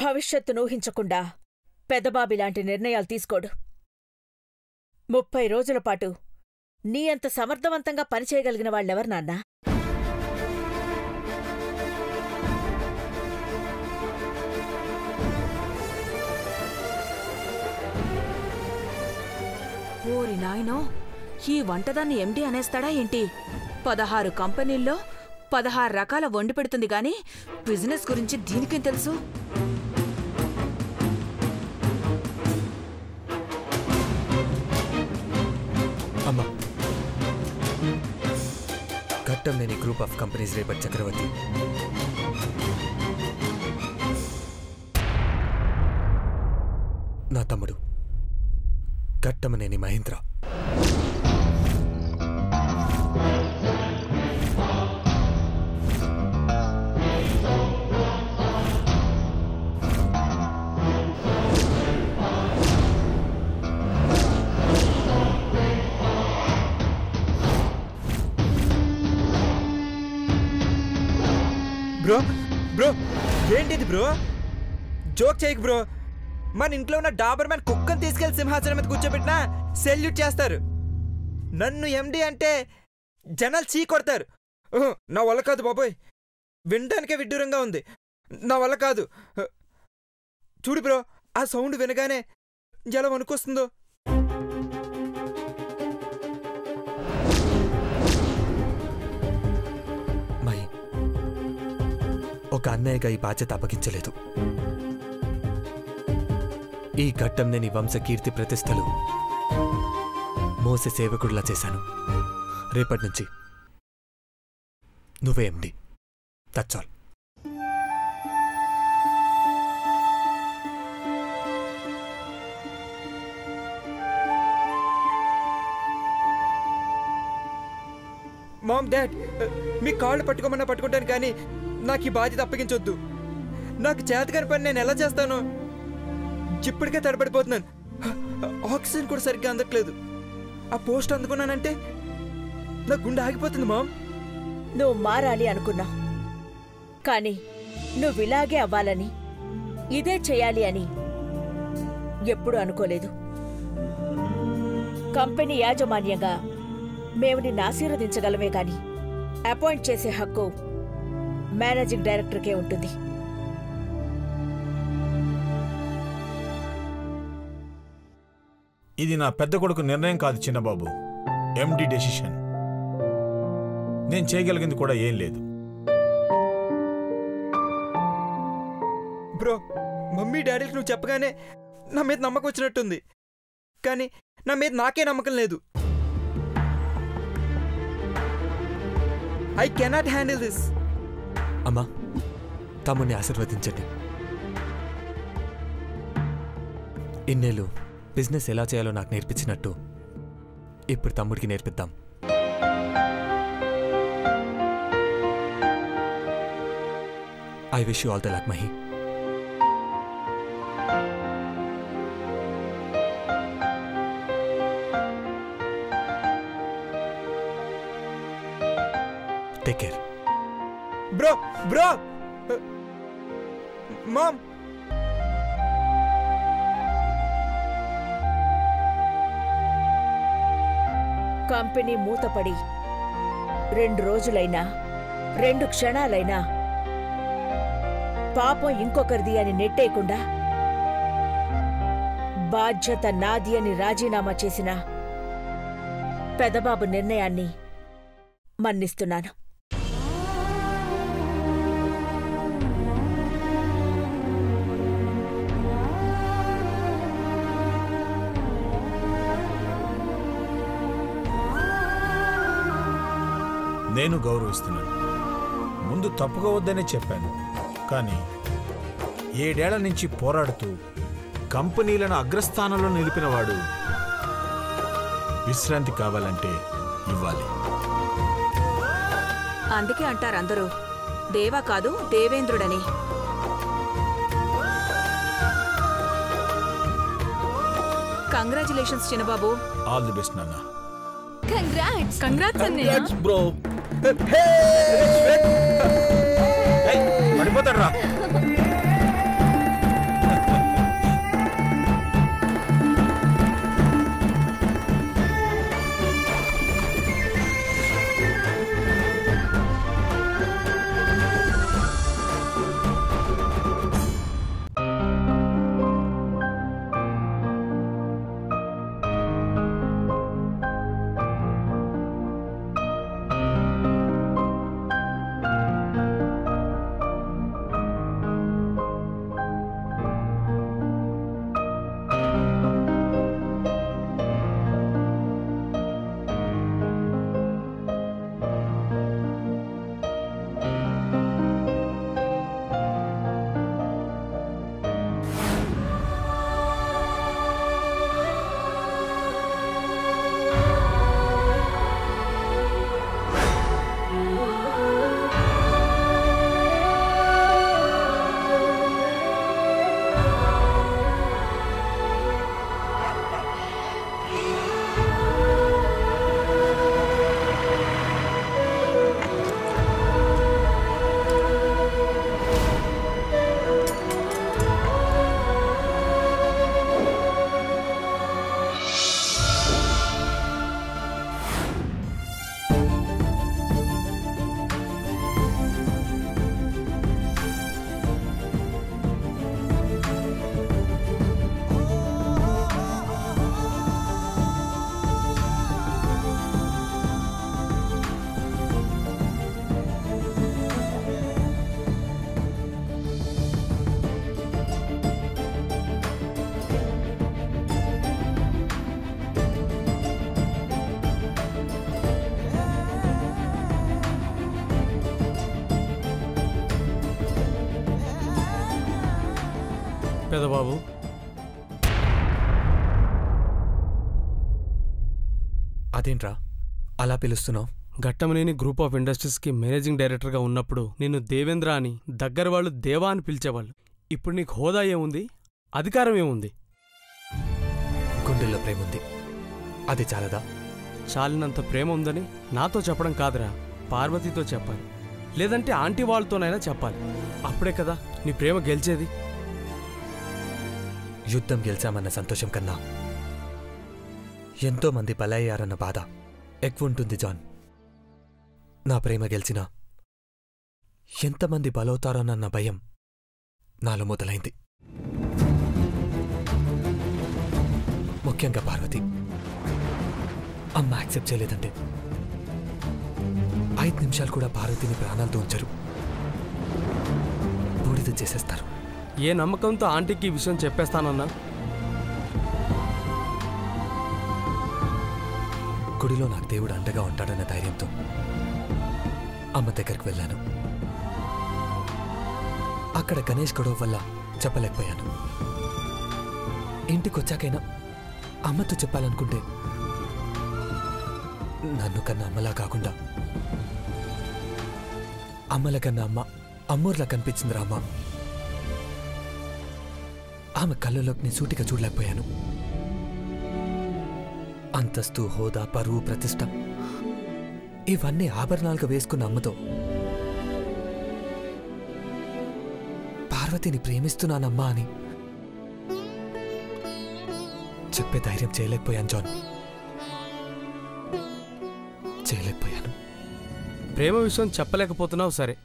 భవిష్యత్తును ఊహించకుండా పెదబాబిలాంటి నిర్ణయాలు తీసుకోడు. 30 రోజుల పాటు నీ అంత సమర్థవంతంగా పనిచేయగలిగిన వాళ్ళెవరు నాన్నా? ఓరి నాయనో, ఈ వంటదాన్ని ఎండి అనేస్తాడా ఏంటి? 16 కంపెనీల్లో 16 రకాల వండి పెడుతుంది గాని బిజినెస్ గురించి దీనికేం తెలుసు? అమ్మా, ఘట్టంనేని గ్రూప్ ఆఫ్ కంపెనీస్ రేపటి చక్రవర్తి. నా తమ్ముడు ఘట్టమనేని మహేంద్ర. బ్రో బ్రో ఏంటిది బ్రో? జోక్ చేయకు బ్రో. మన ఇంట్లో ఉన్న డాబర్ మ్యాన్ కుక్కను తీసుకెళ్లి సింహాసనం మీద కూర్చోబెట్టినా సెల్యూట్ చేస్తారు. నన్ను ఎండి అంటే జనాలు చీ కొడతారు. నా వల్ల కాదు బాబోయ్, వినడానికే విడ్డూరంగా ఉంది. నా వల్ల కాదు. చూడు బ్రో, ఆ సౌండ్ వినగానే ఎలా వణుకొస్తుందో. ఒక అన్నయ్యగా ఈ బాధ్యత అప్పగించలేదు. ఈ ఘట్టంనేని వంశకీర్తి ప్రతిష్టలు మోసే సేవకుడిలా చేశాను. రేపటి నుంచి నువ్వే MD. That's all. Mom, dad, మీ కాళ్ళు పట్టుకోమన్నా పట్టుకుంటాను, కానీ నాకు ఈ బాధ్యత అప్పగించొద్దు. నాకు చేతకాని పని నేను ఎలా చేస్తాను? ఇప్పటికే తడబడిపోతున్నాను. ఆక్సిజన్ కూడా సరిగ్గా అందట్లేదు. ఆ పోస్ట్ అందుకున్నానంటే నా గుండె ఆగిపోతుంది. మామ్, నువ్వు మారాలి అనుకున్నావు, కానీ నువ్విలాగే అవ్వాలని, ఇదే చేయాలి అని ఎప్పుడూ అనుకోలేదు. కంపెనీ యాజమాన్యంగా మేము నిన్ను ఆశీర్వదించగలమే కాని అపాయింట్ చేసే హక్కు మేనేజింగ్ డైరెక్టర్కే ఉంటుంది. ఇది నా పెద్ద కొడుకు నిర్ణయం కాదు చిన్నబాబు, ఎండి డెసిషన్. నేను చేయగలిగింది కూడా ఏం లేదు. బ్రో, మమ్మీ డాడీకి నువ్వు చెప్పగానే నా మీద నమ్మకం వచ్చినట్టుంది, కానీ నా మీద నాకే నమ్మకం లేదు. I cannot handle this. అమ్మా, తమ్ముడిని ఆశీర్వదించండి. ఇన్నేళ్ళు బిజినెస్ ఎలా చేయాలో నాకు నేర్పించినట్టు ఇప్పుడు తమ్ముడికి నేర్పిద్దాం. I wish you all the luck Mahi. Take care. Bro bro mom, company మూతపడి 2 రోజులైనా 2 క్షణాలైనా పాపం ఇంకొకరిది అని నెట్టేయకుండా బాధ్యత నాది అని రాజీనామా చేసిన పెదబాబు నిర్ణయాన్ని మన్నిస్తున్నాను. నేను గౌరవిస్తున్నాను. ముందు తప్పుకోవద్దనే చెప్పాను, కానీ 7 ఏళ్ల నుంచి పోరాడుతూ కంపెనీలను అగ్రస్థానంలో నిలిపినవాడు విశ్రాంతి కావాలంటే ఇవ్వాలి. అందుకే అంటారు అందరూ దేవా కాదు దేవేంద్రుడని. కంగ్రాచులేషన్స్ చిన్నబాబు. ఆల్ ది బెస్ట్ నాన్న. కంగ్రాట్స్ అన్నయ్య. బ్రో, పడిపోతాడు రా. పెదబాబు, అదేంట్రా అలా పిలుస్తున్నావు? ఘట్టమనేని గ్రూప్ ఆఫ్ ఇండస్ట్రీస్కి మేనేజింగ్ డైరెక్టర్గా ఉన్నప్పుడు నిన్ను దేవేంద్ర అని, దగ్గర వాళ్ళు దేవా అని పిలిచేవాళ్ళు. ఇప్పుడు నీకు హోదా ఏముంది, అధికారం ఏముంది? గుండెల్లో ప్రేమ ఉంది, అది చాలదా? చాలినంత ప్రేమ ఉందని నాతో చెప్పడం కాదురా, పార్వతితో చెప్పాలి. లేదంటే ఆంటీ వాళ్ళతోనైనా చెప్పాలి. అప్పుడే కదా నీ ప్రేమ గెలిచేది. యుద్ధం గెలిచామన్న సంతోషం కన్నా ఎంతోమంది బలయ్యారన్న బాధ ఎక్కువుంటుంది జాన్. నా ప్రేమ గెలిచినా ఎంతమంది బలవుతారోనన్న భయం నాలో మొదలైంది. ముఖ్యంగా పార్వతి. అమ్మ యాక్సెప్ట్ చేయలేదంటే 5 నిమిషాలు కూడా పార్వతిని ప్రాణాలతో ఉంచరు, బూడిద చేసేస్తారు. ఏ నమ్మకంతో ఆంటీకి ఈ విషయం చెప్పేస్తానన్నా? గుడిలో నాకు దేవుడు అండగా ఉంటాడన్న ధైర్యంతో అమ్మ దగ్గరికి వెళ్ళాను. అక్కడ గణేష్ గొడవ వల్ల చెప్పలేకపోయాను. ఇంటికొచ్చాకైనా అమ్మతో చెప్పాలనుకుంటే నన్ను కన్నా అమ్మలా కాకుండా అమ్మల కన్నా అమ్మ అమ్మూర్లా కనిపించిందిరా అమ్మ. ఆమె కళ్ళలోకి నేను సూటిగా చూడలేకపోయాను. అంతస్తు, హోదా, పరువు, ప్రతిష్ట ఇవన్నీ ఆభరణాలుగా వేసుకున్న అమ్మతో పార్వతిని ప్రేమిస్తున్నానమ్మా అని చెప్పే ధైర్యం చేయలేకపోయాను జాన్, చేయలేకపోయాను. ప్రేమ విషయం చెప్పలేకపోతున్నావు సరే,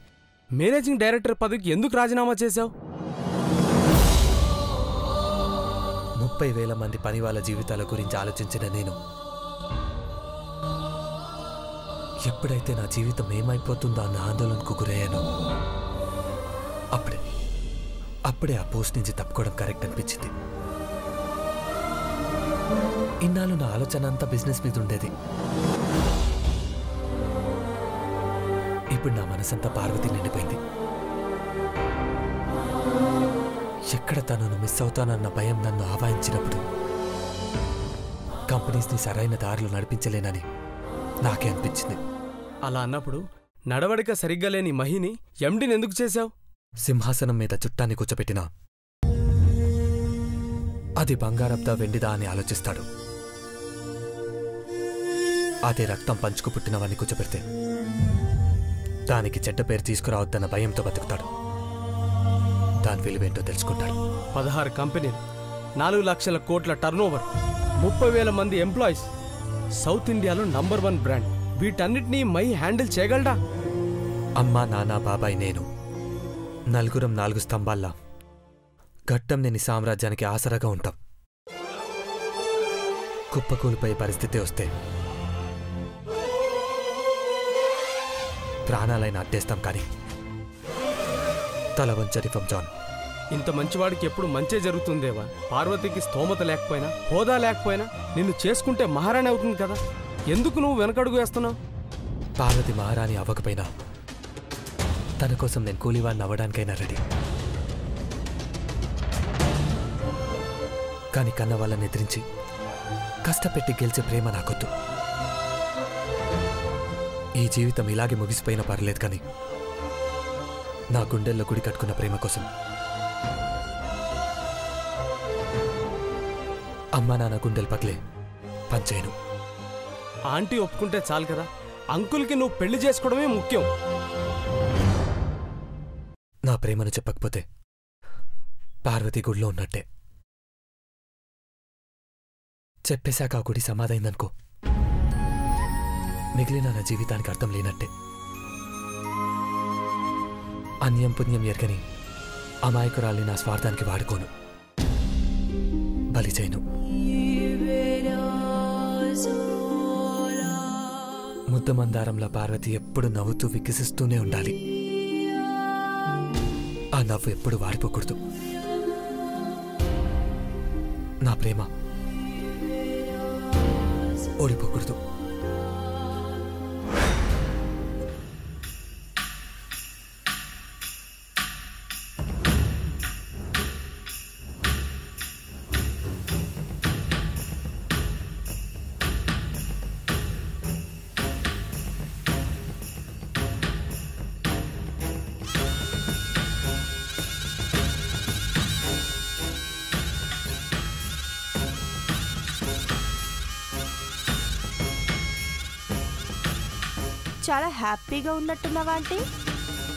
మేనేజింగ్ డైరెక్టర్ పదవికి ఎందుకు రాజీనామా చేశావు? 30,000 మంది పని వాళ్ళ జీవితాల గురించి ఆలోచించిన నేను ఎప్పుడైతే నా జీవితం ఏమైపోతుందో అన్న ఆందోళనకు గురయ్యాను, అప్పుడే ఆ పోస్ట్ నుంచి తప్పుకోవడం కరెక్ట్ అనిపించింది. ఇన్నాళ్ళు నా ఆలోచన అంతా బిజినెస్ మీద ఉండేది. ఇప్పుడు నా మనసంతా పార్వతి నిండిపోయింది. ఎక్కడ తనను మిస్ అవుతానన్న భయం నన్ను ఆవాహించినప్పుడు కంపెనీస్ని సరైన దారిలో నడిపించలేనని నాకే అనిపించింది. అలా అన్నప్పుడు నడవడిక సరిగ్గా లేని మహిని ఎండిని ఎందుకు చేశావు? సింహాసనం మీద చుట్టాన్ని కూర్చోబెట్టినా అది బంగారబ్దా వెండిదా అని ఆలోచిస్తాడు. అదే రక్తం పంచుకు పుట్టినవాన్ని కూర్చోబెడితే దానికి చెడ్డ పేరు తీసుకురావద్దన్న భయంతో బతుకుతాడు. దాని విలువేంటో తెలుసుకుంటాడు. 16 కంపెనీలు, 4 లక్షల కోట్ల టర్నోవర్, 30,000 మంది ఎంప్లాయీస్, సౌత్ ఇండియాలో నంబర్ 1 బ్రాండ్, వీటన్నిటినీ మై హ్యాండిల్ చేయగలడా? అమ్మా, నాన్న, బాబాయ్, నేను నలుగురం 4 స్తంభాల్లా ఘట్టంనేని సామ్రాజ్యానికి ఆసరాగా ఉంటాం. కుప్పకూలిపోయే పరిస్థితి వస్తే ప్రాణాలైన అడ్డేస్తాం, కానీ తల వంచరిఫం జాన్. ఇంత మంచివాడికి ఎప్పుడు మంచే జరుగుతుందేవా? పార్వతికి స్తోమత లేకపోయినా, హోదా లేకపోయినా నిన్ను చేసుకుంటే మహారాణి అవుతుంది కదా, ఎందుకు నువ్వు వెనకడుగు వేస్తున్నావు? పార్వతి మహారాణి అవ్వకపోయినా తన కోసం నేను కూలివాడిని అవ్వడానికైనా రెడీ. కానీ కన్న వాళ్ళని ఎదిరించి కష్టపెట్టి గెలిచే ప్రేమ నాకొద్దు. ఈ జీవితం ఇలాగే ముగిసిపోయినా పర్లేదు, కానీ నా గుండెల్లో గుడి కట్టుకున్న ప్రేమ కోసం అమ్మా నాన్న గుండెలు పగిలే పనిచేయను. ఆంటీ ఒప్పుకుంటే చాలు కదా, అంకుల్కి నువ్వు పెళ్లి చేసుకోవడమే ముఖ్యం. నా ప్రేమను చెప్పకపోతే పార్వతి గుడిలో ఉన్నట్టే. చెప్పేశాక ఆ గుడి సమాధైందనుకో, మిగిలిన నా జీవితానికి అర్థం లేనట్టే. అన్యం పుణ్యం ఎరగని అమాయకురాల్ని నా స్వార్థానికి వాడుకోను, బలి చేయను. ముద్దమందారంలా పార్వతి ఎప్పుడు నవ్వుతూ వికసిస్తూనే ఉండాలి. ఆ నవ్వు ఎప్పుడు వాడిపోకూడదు. నా ప్రేమ ఓడిపోకూడదు. చాలా హ్యాపీగా ఉన్నట్టున్నావా ఆంటీ?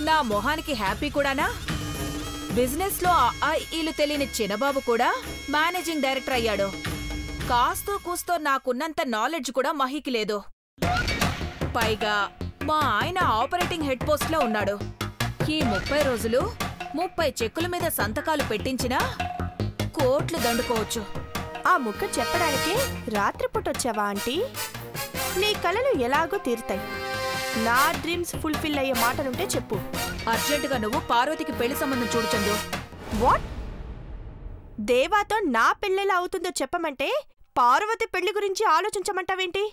నా మొహానికి హ్యాపీ కూడానా? బిజినెస్ లో ఈలు తెలియని చిన్నబాబు కూడా మేనేజింగ్ డైరెక్టర్ అయ్యాడు. కాస్తో కూస్తో నాకున్నంత నాలెడ్జ్ కూడా మహికి లేదు. పైగా మా ఆయన ఆపరేటింగ్ హెడ్ పోస్ట్ లో ఉన్నాడు. ఈ 30 రోజులు 30 చెక్కుల మీద సంతకాలు పెట్టించినా కోట్లు దండుకోవచ్చు. ఆ ముక్క చెప్పడానికే రాత్రిపూట వచ్చావా ఆంటీ? నీ కలలు ఎలాగో తీరుతాయి. నా డ్రీమ్స్ ఫుల్ఫిల్ అయ్యే మాటలుంటే చెప్పు. అర్జెంటుగా నువ్వు పార్వతికి పెళ్లి సంబంధం చూడు చందు. వాట్? దేవాతో నా పెళ్ళెలా అవుతుందో చెప్పమంటే పార్వతి పెళ్లి గురించి ఆలోచించమంటావేంటి?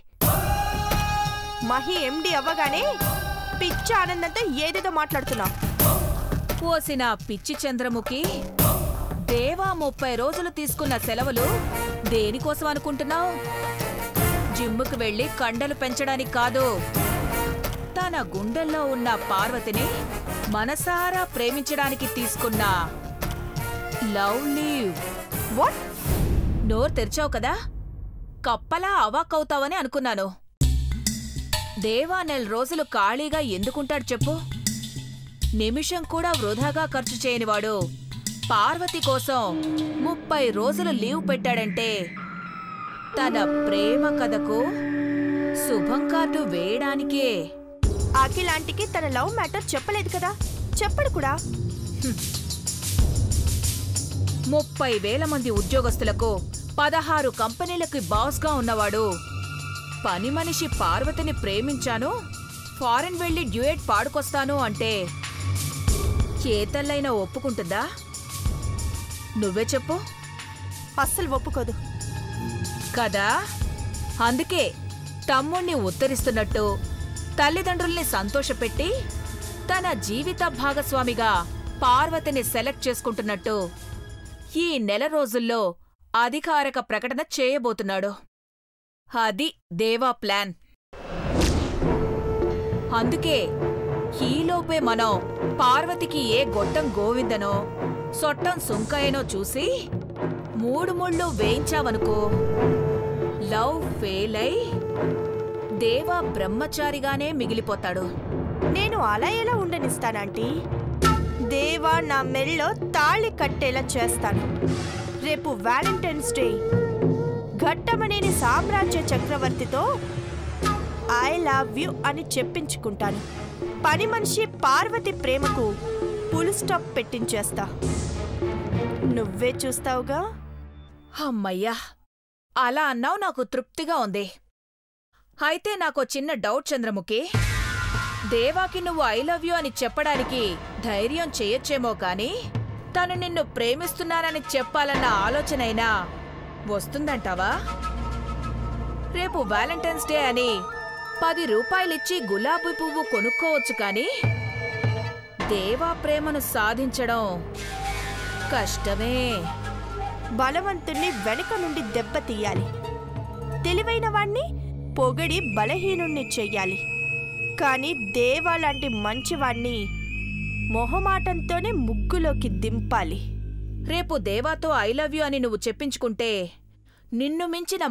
మహి ఎండి అవ్వగానే పిచ్చి ఆనందంతో ఏదేదో మాట్లాడుతున్నావు. పోసిన పిచ్చి చంద్రముఖి, దేవా 30 రోజులు తీసుకున్న సెలవులు దేనికోసం అనుకుంటున్నావు? జిమ్ముకు వెళ్లి కండలు పెంచడానికి కాదు. తన గుండెల్లో ఉన్న పార్వతిని మనసారా ప్రేమించడానికి తీసుకున్న లవ్ లీవ్. వాట్? నోరు తెరిచావు కదా, కప్పలా అవాక్కవుతావని అనుకున్నాను. దేవా 4 రోజులు ఖాళీగా ఎందుకుంటాడు చెప్పు? నిమిషం కూడా వృధాగా ఖర్చు చేయనివాడు పార్వతి కోసం 30 రోజులు లీవ్ పెట్టాడంటే తన ప్రేమ కథకు శుభం కార్డు వేయడానికే. అఖిలాంటికి తన లవ్ మ్యాటర్ చెప్పలేదు కదా, చెప్పడు కూడా. 30,000 మంది ఉద్యోగస్తులకు 16 కంపెనీలకి బాస్గా ఉన్నవాడు పని మనిషి పార్వతిని ప్రేమించాను, ఫారెన్ వెళ్లి డ్యూయట్ పాడుకొస్తాను అంటే ఏ తల్లైనా ఒప్పుకుంటుందా? నువ్వే చెప్పు. అస్సలు ఒప్పుకోదు కదా. అందుకే తమ్ముణ్ణి ఉత్తరిస్తున్నట్టు తల్లిదండ్రుల్ని సంతోషపెట్టి తన జీవిత భాగస్వామిగా పార్వతిని సెలెక్ట్ చేసుకుంటున్నట్టు ఈ 4 రోజుల్లో అధికారిక ప్రకటన చేయబోతున్నాడు. అది దేవా ప్లాన్. అందుకే ఈలోపే మనం పార్వతికి ఏ గొట్టం గోవిందనో సొట్టం సుంకయ్యనో చూసి 3 ముళ్ళు వేయించావనుకో, లవ్ ఫెయిల్ అయి దేవా బ్రహ్మచారిగానే మిగిలిపోతాడు. నేను అలా ఎలా ఉండనిస్తానంటీ? దేవా నా మెళ్ళో తాళి కట్టేలా చేస్తాను. రేపు వ్యాలంటైన్స్ డే ఘట్టమనేని సామ్రాజ్య చక్రవర్తితో ఐ లవ్ యు అని చెప్పించుకుంటాను. పని మనిషి పార్వతి ప్రేమకు ఫుల్ స్టాప్ పెట్టించేస్తా. నువ్వే చూస్తావుగా. అమ్మయ్యా, అలా అన్నావు, నాకు తృప్తిగా ఉంది. అయితే నాకో చిన్న డౌట్ చంద్రముఖి. దేవాకి నువ్వు ఐ లవ్ యూ అని చెప్పడానికి ధైర్యం చేయొచ్చేమో కాని తను నిన్ను ప్రేమిస్తున్నానని చెప్పాలన్న ఆలోచనైనా వస్తుందంటావా? రేపు వ్యాలంటైన్స్ డే అని 10 రూపాయలిచ్చి గులాబీ పువ్వు కొనుక్కోవచ్చు కాని దేవా ప్రేమను సాధించడం కష్టమే. బలవంతుణ్ణి వెనుక నుండి దెబ్బతీయాలి. తెలివైన వాణ్ణి పొగడి బలహీనుణ్ణి చెయ్యాలి. కాని దేవా లాంటి మంచివాణ్ణి మొహమాటంతోనే ముగ్గులోకి దింపాలి. రేపు దేవాతో ఐ లవ్ యూ అని నువ్వు చెప్పించుకుంటే నిన్ను మించిన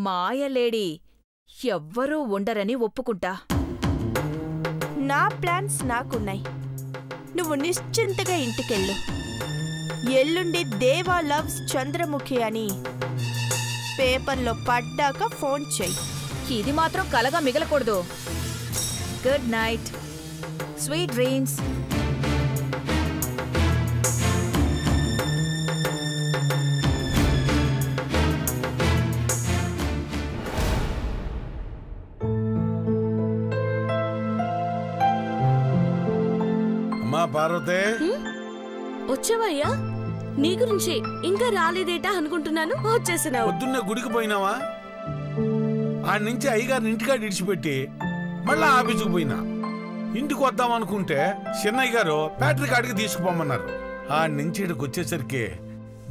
మాయలేడి ఎవ్వరూ ఉండరని ఒప్పుకుంటా. నా ప్లాన్స్ నాకున్నాయి. నువ్వు నిశ్చింతగా ఇంటికెళ్ళు. ఎల్లుండి దేవా లవ్స్ చంద్రముఖి అని పేపర్లో పడ్డాక ఫోన్ చెయ్యి. ఇది మాత్రం కలగా మిగలకూడదు. Good night, sweet dreams. అమ్మా పార్వతే, వచ్చావయ్యా? నీ గురించి ఇంకా రాలేదేటా అనుకుంటున్నాను. వచ్చేసినావు. పొద్దున్నే గుడికి పోయినావా? ఆడి నుంచి అయ్యగారిని ఇంటికాడ ఇడిచిపెట్టి మళ్ళా ఆఫీసుకు పోయినా. ఇంటికి వద్దాం అనుకుంటే చిన్నయ్య గారు ఫ్యాక్టరీ కాడికి తీసుకుపోమన్నారు. ఆడి నుంచి ఇక్కడికి వచ్చేసరికి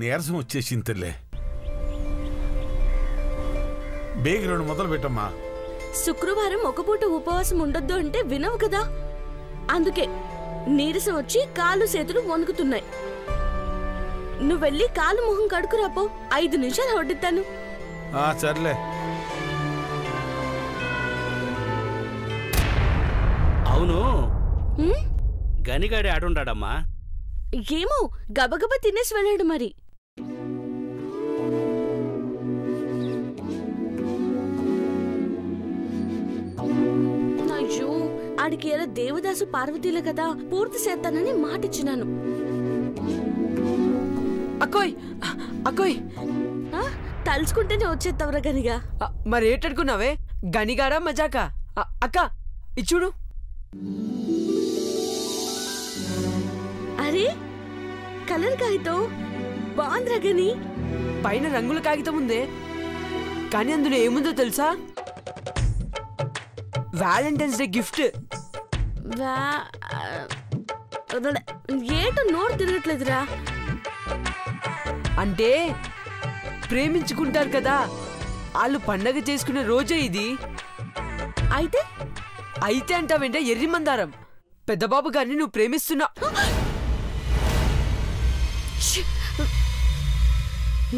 నీరసం వచ్చేసింతలే. బేగి 2 మొదలు పెట్టమ్మా. శుక్రవారం ఒక పూట ఉపవాసం ఉండొద్దు అంటే వినవు కదా, అందుకే నీరసం వచ్చి కాళ్ళు చేతులు వణుకుతున్నాయి. నువ్వెళ్ళి కాలు మొహం కడుకురాపో. 5 నిమిషాలు వడ్డిస్తాను. సర్లే. గనిగాడి ఆడుండాడమ్మా. ఏమో గబగబా తినేసి వెళ్ళాడు మరి. అయ్యో ఆడికి ఏదో దేవదాసు పార్వతీలే కదా, పూర్తి చేస్తానని మాటిచ్చినాను. అక్కోయ్ అక్కోయ్ తలుచుకుంటేనే వచ్చేస్తావురా గనిగా. మరి ఏటనుకున్నావే, గనిగాడా మజాకా? అక్క ఇచ్చుడు. అరే కలర్ కాగితం బాగుందిరా గని. పైన రంగుల కాగితం ఉందే, కానీ అందులో ఏముందో తెలుసా? Valentine's day gift. ఏటో నోరు తిరగట్లేదురా. అంటే ప్రేమించుకుంటారు కదా, వాళ్ళు పండగ చేసుకునే రోజే ఇది. అయితే అయితే అంటావేంటే ఎర్రి మందారం, పెద్దబాబు గారిని నువ్వు ప్రేమిస్తున్నా.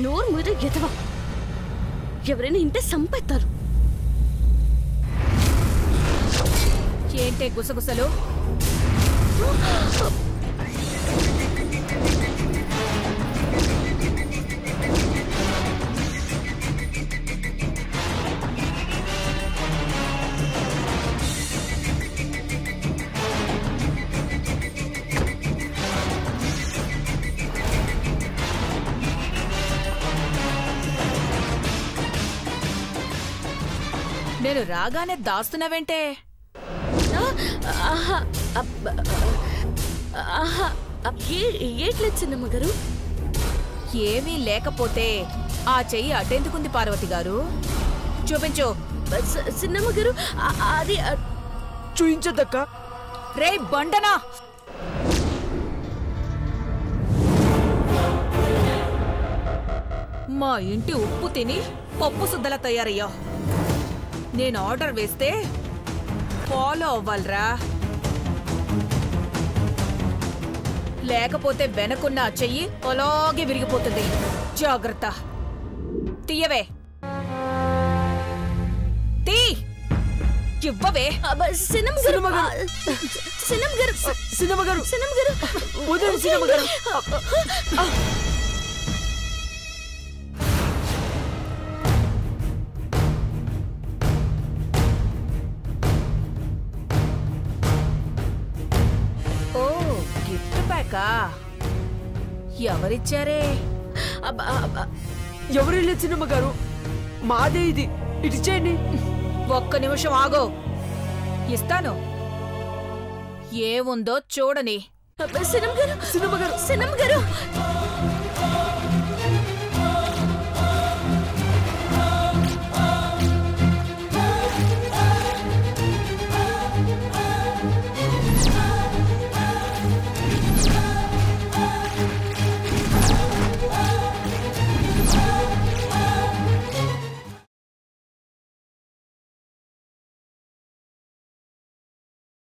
నోరు మీద ఎదవా, ఎవరైనా ఇంటే సంపెత్తారు. ఏంటే గుసగుసలు? నేను రాగానే దాస్తున్నావేంటే? ఏట్లేదు చిన్నమ్మ గారు. ఏమీ లేకపోతే ఆ చెయ్యి అటెందుకుంది పార్వతి గారు? చూపించు. చిన్నమ్మ గారు అది చూయించదక్క. రే బండనా, మా ఇంటి ఉప్పు తిని పప్పు సుద్దలా తయారయ్యా. నేను ఆర్డర్ వేస్తే ఫాలో అవ్వాలరా, లేకపోతే వెనకున్న ఆ చెయ్యి అలాగే విరిగిపోతుంది. జాగ్రత్త. తీయవే, తీ, ఇవ్వవే. సినిమా గారు సినిమా గారు సినిమా గారు సినిమా గారు వదిలేండి సినిమా గారు. ఓ గిఫ్ట్ ప్యాకా? ఎవరిచ్చారే? ఎవరు సినిమా గారు, మాదే ఇది, ఇటు చేయండి. ఒక్క నిమిషం ఆగో, ఇస్తాను. ఏముందో చూడని. సినిమా గారు సినిమా గారు సినిమా గారు